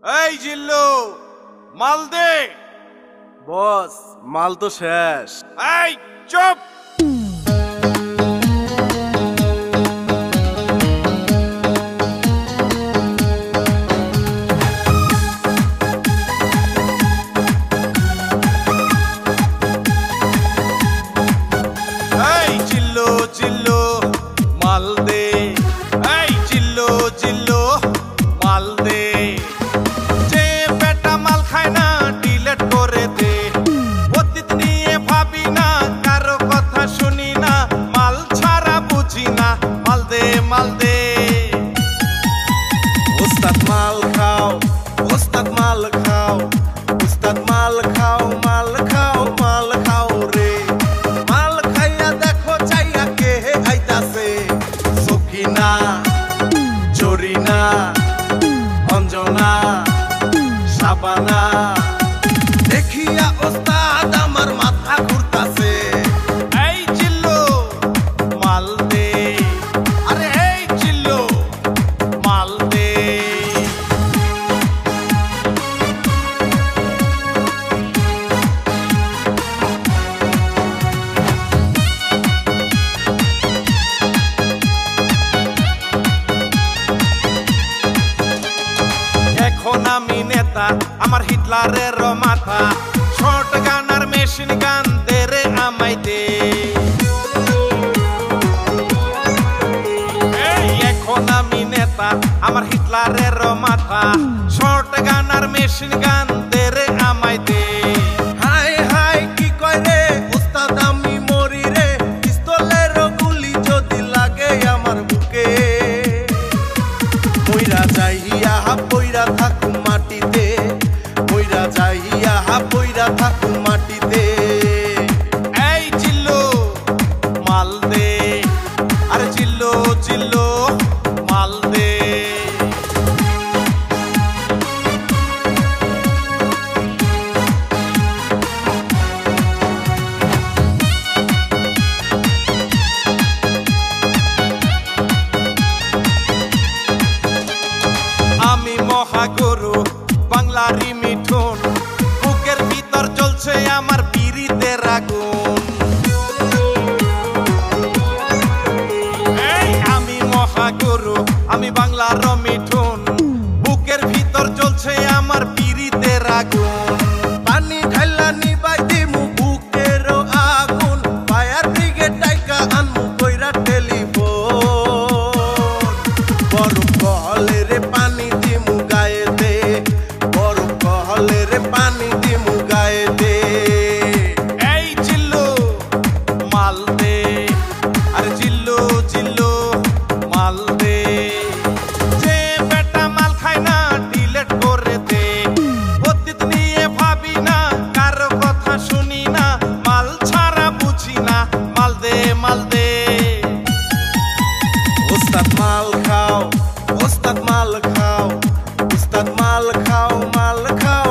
এই জিল্লু, মাল দে। বস, মাল তো শেষ। এই চুপ। এই জিল্লু জিল্লু মাল দে। এই জিল্লু জিল্লু মাল দে। যে বেটা মাল খায় না ডিলেট করে দে। অতীত নিয়ে ভাবি না, কারো কথা শুনি না, মাল ছাড়া বুঝি না। মাল দে মাল দে। ওস্তাদ মাল খাও, ওস্তাদ মাল খাও, ওস্তাদ মাল খাও, মাল খাও, মাল খাও রে। মাল খাইয়া দেখো চাইয়া কে আইতাছে। সখিনা, জরিনা, অঞ্জনা, শাবানা। দেখিয়া ওস্তাদ আমার মাথা ঘুরতাছে। এই জিল্লু মাল দে। আরে এই জিল্লু মাল দে। এখন আমি নেতা, আমার হিটলারের মাথা। শর্ট গান আর মেশিন গান দে রে আমায় দে। এই এখন আমি নেতা, আমার হিটলারের মাথা। শর্ট গান আর মেশিন গান দে রে আমায় দে। হাই হাই কি কয় রে ওস্তাদ, আমি মরি রে। পিস্তলের গুলি যদি লাগে আমার বুকে, মইরা যাইয়া পইরা থাকু মাটিতে, মইরা যাইয়া পইরা থাকু মাটিতে। এই জিল্লু মাল দে। আরে জিল্লু জিল্লু মাল দে। আমি মহাগুরু বাংলারই মিঠুন। বুকের ভিতর জ্বলছে আমার পিরিতের আগুন। এই আমি মহাগুরু, আমি বাংলার মিঠুন। বুকের ভিতর জ্বলছে আমার পিরিতের আগুন। পানি ঢাইলা নিবাই দিমু বুকের আগুন। ফায়ার ব্রিগেড ডাইকা আনমু কইরা টেলিফোন। বরফ কহলে রে পানি দিমু গায়ে দে, বরফ কহলে রে পানি দিমু গায়ে দে। এই জিল্লু মাল দে। আরে জিল্লু জিল্লু মাল দে। যে বেটা মাল খায় না ডিলেট করে দে। অতীত নিয়ে ভাবি না, কারো কথা শুনি না, মাল ছাড়া বুঝি না। মাল দে মাল দে। ওস্তাদ মাল খাও, ওস্তাদ মাল খাও, ওস্তাদ মাল খাও, মাল খাও,